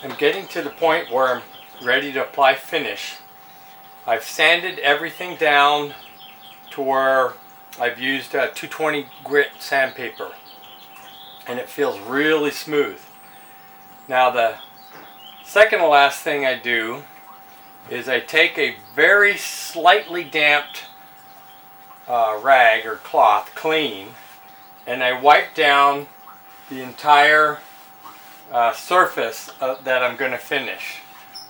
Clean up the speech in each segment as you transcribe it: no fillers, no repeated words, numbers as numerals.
am getting to the point where I'm ready to apply finish. I've sanded everything down to where I've used 220 grit sandpaper, and it feels really smooth. Now the second to last thing I do is I take a very slightly damped rag or cloth, clean, and I wipe down the entire surface that I'm going to finish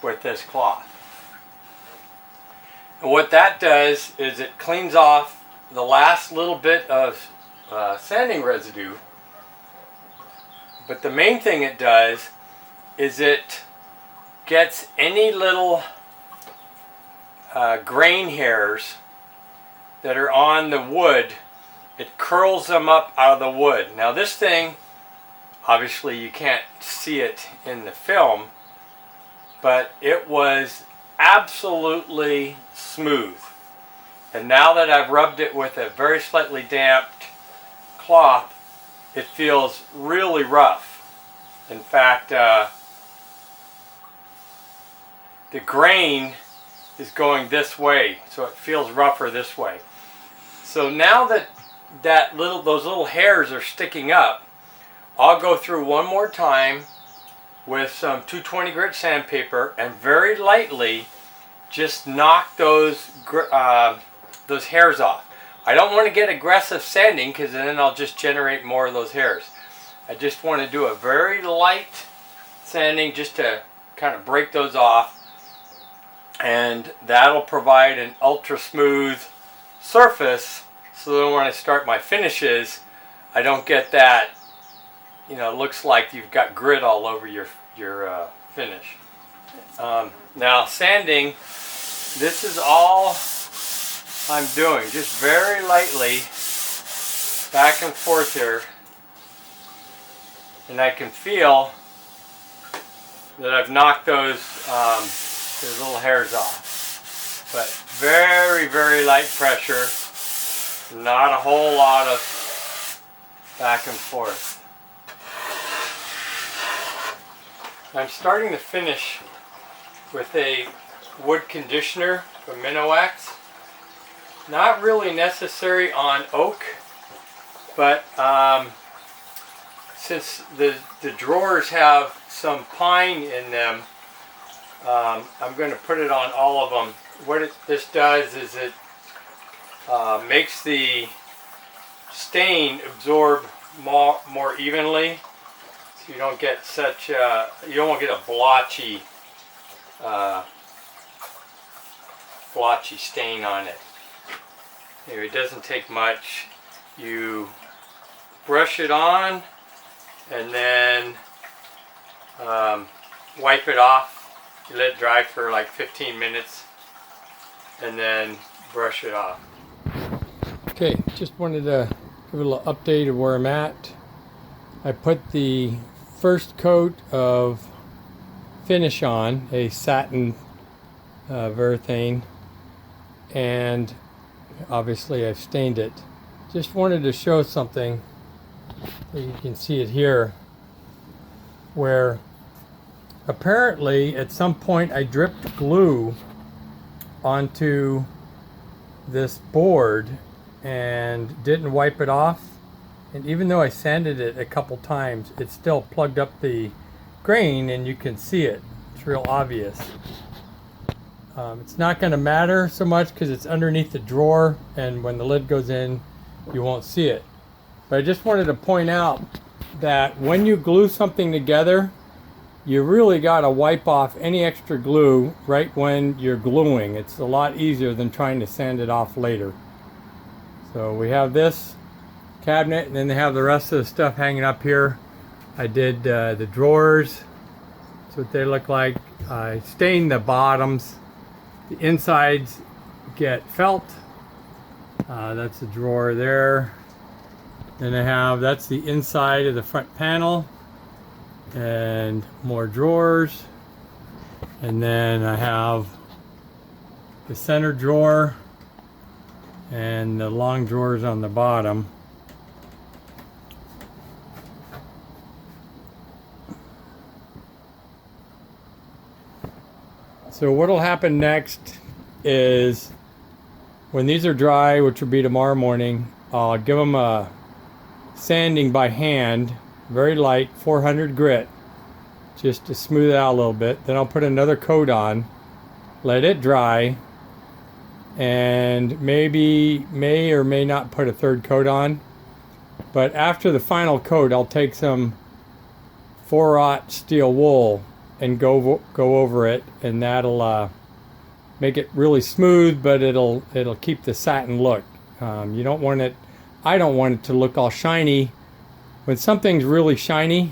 with this cloth. And what that does is it cleans off the last little bit of sanding residue, but the main thing it does is it gets any little grain hairs that are on the wood. It curls them up out of the wood. Now this thing, obviously you can't see it in the film, but it was absolutely smooth. And now that I've rubbed it with a very slightly damped cloth, it feels really rough. In fact, the grain is going this way, so it feels rougher this way. So now that those little hairs are sticking up, I'll go through one more time with some 220 grit sandpaper and very lightly just knock those hairs off. I don't want to get aggressive sanding because then I'll just generate more of those hairs. I just want to do a very light sanding just to kind of break those off, and that'll provide an ultra smooth surface, so that when I start my finishes I don't get that, you know, it looks like you've got grit all over your finish. Now sanding, this is all I'm doing, just very lightly back and forth here, and I can feel that I've knocked those little hairs off, but very, very light pressure, not a whole lot of back and forth. I'm starting to finish with a wood conditioner from Minnowax. Not really necessary on oak, but since the drawers have some pine in them, I'm going to put it on all of them. What this does is it makes the stain absorb more evenly, so you don't get such you don't get a blotchy stain on it. Anyway, it doesn't take much. You brush it on and then wipe it off. You let it dry for like 15 minutes and then brush it off. Okay, just wanted to give a little update of where I'm at. I put the first coat of finish on, a satin Varathane, and obviously I've stained it. Just wanted to show something. You can see it here, where apparently at some point I dripped glue onto this board and didn't wipe it off, and even though I sanded it a couple times, it still plugged up the grain, and you can see it. It's real obvious. It's not going to matter so much because it's underneath the drawer, and when the lid goes in you won't see it. But I just wanted to point out that when you glue something together, you really got to wipe off any extra glue right when you're gluing. It's a lot easier than trying to sand it off later. So we have this cabinet, and then they have the rest of the stuff hanging up here. I did the drawers. That's what they look like. I stained the bottoms. The insides get felt. That's the drawer there. Then I have, that's the inside of the front panel, and more drawers. And then I have the center drawer and the long drawers on the bottom. So what'll happen next is when these are dry, which will be tomorrow morning, I'll give them a sanding by hand, very light, 400 grit, just to smooth it out a little bit. Then I'll put another coat on, let it dry, and may or may not put a third coat on. But after the final coat, I'll take some 4/0 steel wool and go over it, and that'll make it really smooth, but it'll keep the satin look. You don't want it. I don't want it to look all shiny. When something's really shiny,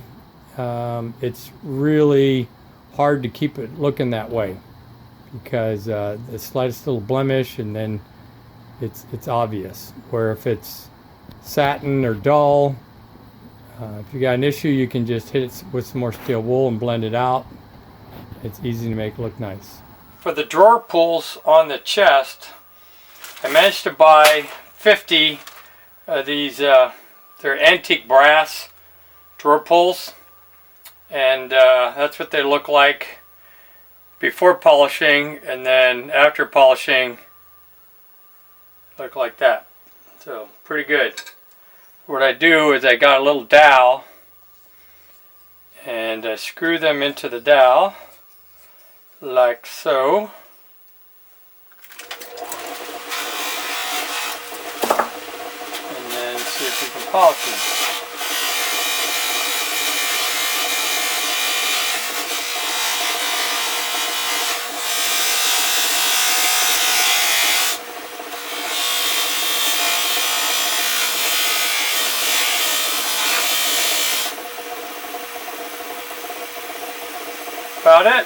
it's really hard to keep it looking that way, because the slightest little blemish and then it's obvious. Where if it's satin or dull, if you got an issue, you can just hit it with some more steel wool and blend it out. It's easy to make look nice. For the drawer pulls on the chest, I managed to buy 50 of these, they're antique brass drawer pulls, and that's what they look like before polishing, and then after polishing look like that. So pretty good. What I do is I got a little dowel and I screw them into the dowel like so. And then see if we can polish them. About it.